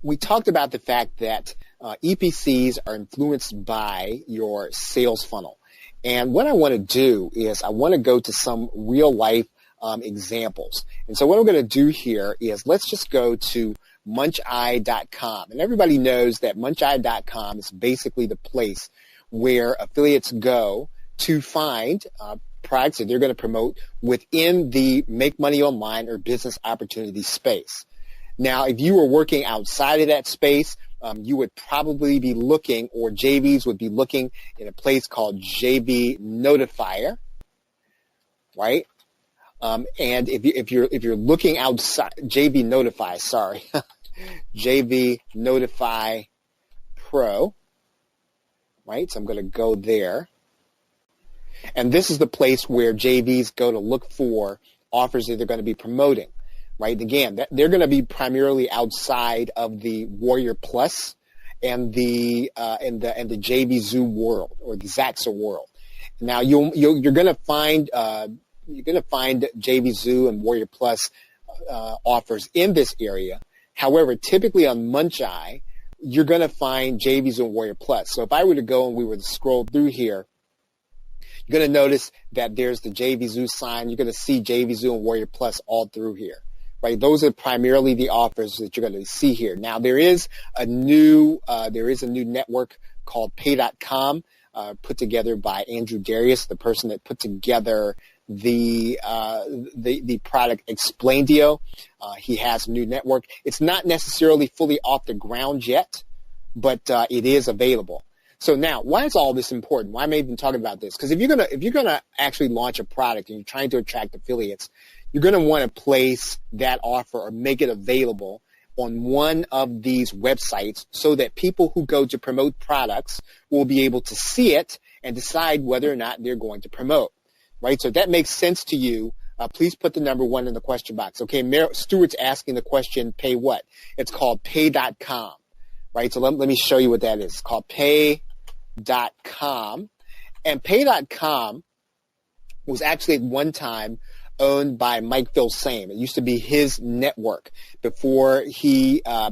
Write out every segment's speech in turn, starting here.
we talked about the fact that EPCs are influenced by your sales funnel. And what I want to do is I want to go to some real life examples. And so what I'm going to do here is let's just go to muncheye.com. And everybody knows that muncheye.com is basically the place where affiliates go to find products that they're going to promote within the make money online or business opportunity space. Now, if you were working outside of that space, you would probably be looking, or JVs would be looking in a place called JV Notifier, right? And if you're looking outside JV Notify, sorry, JV Notify Pro, right? So I'm going to go there. And this is the place where JVs go to look for offers that they're going to be promoting, right? Again, they're going to be primarily outside of the Warrior Plus and the JV Zoo world, or the Zaxa world. Now you're going to find JV Zoo and Warrior Plus offers in this area. However, typically on Muncheye, you're going to find JV Zoo and Warrior Plus. So if I were to go and we were to scroll through here, you're going to notice that there's the JV Zoo sign. You're going to see JV Zoo and Warrior Plus all through here, right? Those are primarily the offers that you're going to see here. Now, there is a new network called Pay.com, put together by Andrew Darius, the person that put together the product Explaindio. He has a new network. It's not necessarily fully off the ground yet, but it is available. So now, why is all this important? Why am I even talking about this? Because if you're gonna actually launch a product and you're trying to attract affiliates, you're gonna want to place that offer or make it available on one of these websites so that people who go to promote products will be able to see it and decide whether or not they're going to promote. Right? So if that makes sense to you, please put the number 1 in the question box. Okay, Stuart's asking the question, pay what? It's called Pay.com. Right? So let me show you what that is. It's called Pay.com. And Pay.com was actually at one time owned by Mike Filsame. It used to be his network before he I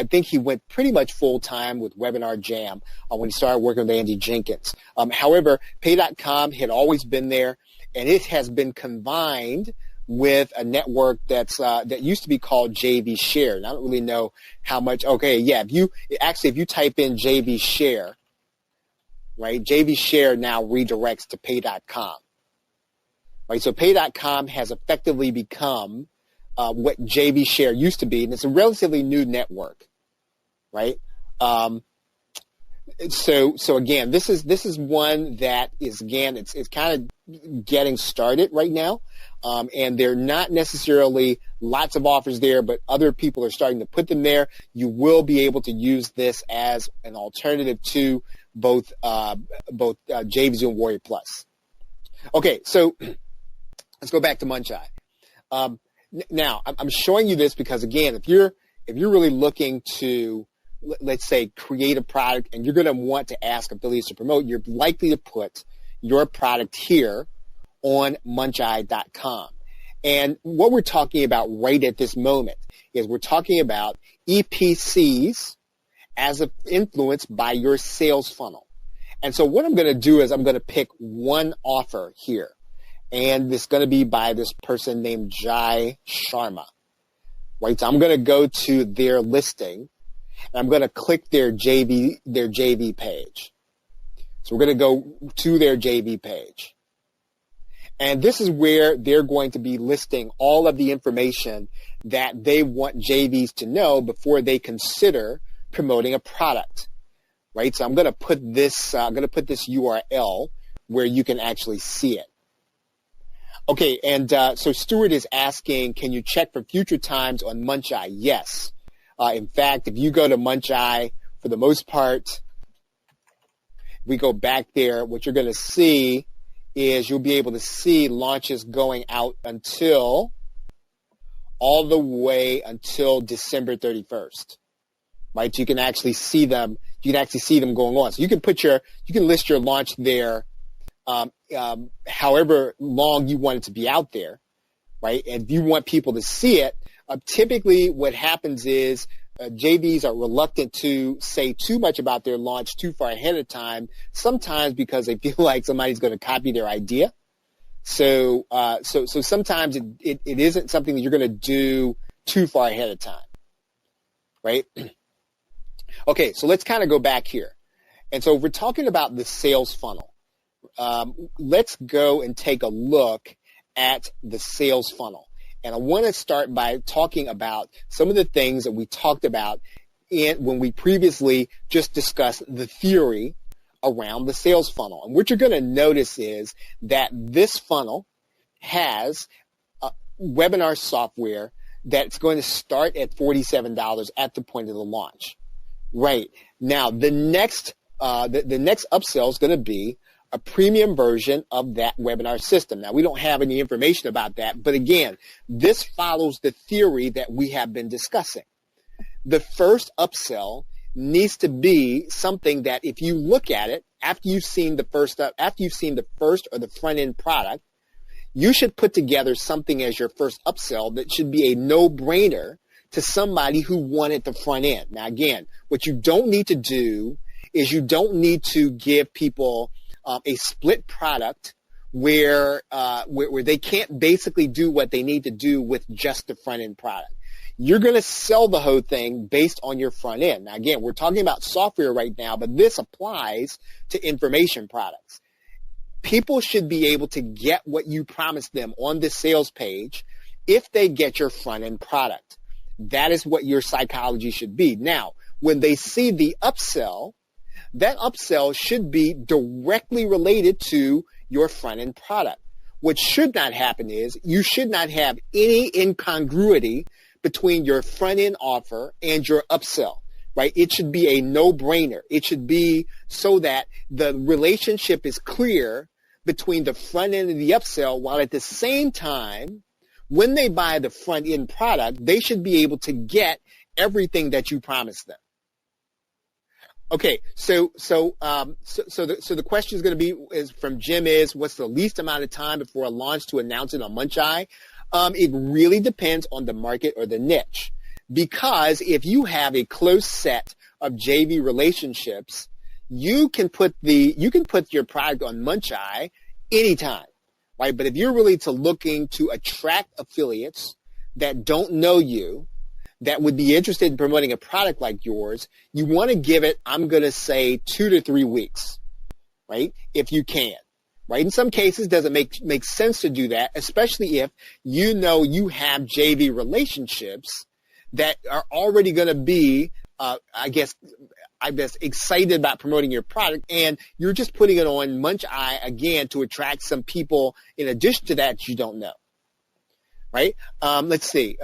think he went pretty much full time with Webinar Jam when he started working with Andy Jenkins. However, Pay.com had always been there, and it has been combined with a network that used to be called JV Share. And I don't really know how much. Okay, yeah. If you type in JV Share, right? JV Share now redirects to Pay.com. Right, so Pay.com has effectively become what JV Share used to be, and it's a relatively new network, right? So again, this is one that is, again, it's kind of getting started right now, and they're not necessarily lots of offers there, but other people are starting to put them there. You will be able to use this as an alternative to both JV Zoo and Warrior Plus. Okay, so let's go back to Muncheye. Now, I'm showing you this because, again, if you're really looking to, let's say, create a product and you're going to want to ask affiliates to promote, you're likely to put your product here on muncheye.com. And what we're talking about right at this moment is we're talking about EPCs as influenced by your sales funnel. And so what I'm going to do is I'm going to pick one offer here. And it's going to be by this person named Jai Sharma. Right? So I'm going to go to their listing, and I'm going to click their JV page. So we're going to go to their JV page. And this is where they're going to be listing all of the information that they want JVs to know before they consider promoting a product. Right? So I'm going to put this URL where you can actually see it. Okay, and so Stuart is asking, can you check for future times on Muncheye? Yes. In fact, if you go to Muncheye, for the most part, we go back there, what you're going to see is you'll be able to see launches going out all the way until December 31st. Right? You can actually see them. You can actually see them going on. So you can list your launch there however long you want it to be out there, right? And if you want people to see it, Typically what happens is JVs are reluctant to say too much about their launch too far ahead of time, sometimes because they feel like somebody's going to copy their idea. So sometimes it isn't something that you're going to do too far ahead of time, right? Okay, so let's kind of go back here. And so if we're talking about the sales funnel, let's go and take a look at the sales funnel. And I want to start by talking about some of the things that we talked about when we previously just discussed the theory around the sales funnel. And what you're going to notice is that this funnel has webinar software that's going to start at $47 at the point of the launch. Right. Now, the next upsell is going to be a premium version of that webinar system. Now, we don't have any information about that, but again, this follows the theory that we have been discussing. The first upsell needs to be something that if you look at it after you've seen the first or the front end product, you should put together something as your first upsell that should be a no-brainer to somebody who wanted the front end. Now, again, what you don't need to do is you don't need to give people a split product where they can't basically do what they need to do with just the front end product. You're going to sell the whole thing based on your front end. Now, again, we're talking about software right now, but this applies to information products. People should be able to get what you promised them on the sales page if they get your front end product. That is what your psychology should be. Now, when they see the upsell, that upsell should be directly related to your front end product. What should not happen is you should not have any incongruity between your front end offer and your upsell, right? It should be a no-brainer. It should be so that the relationship is clear between the front end and the upsell, while at the same time, when they buy the front end product, they should be able to get everything that you promised them. Okay, so the question is going to be from Jim is, what's the least amount of time before a launch to announce it on Muncheye? It really depends on the market or the niche, because if you have a close set of JV relationships, you can put your product on Muncheye anytime, right? But if you're really looking to attract affiliates that don't know you, that would be interested in promoting a product like yours, you want to give it, I'm going to say, 2 to 3 weeks, right? If you can, right? In some cases, does it make sense to do that, especially if you know you have JV relationships that are already going to be, I guess, excited about promoting your product, and you're just putting it on Muncheye again to attract some people in addition to that you don't know, right? Let's see.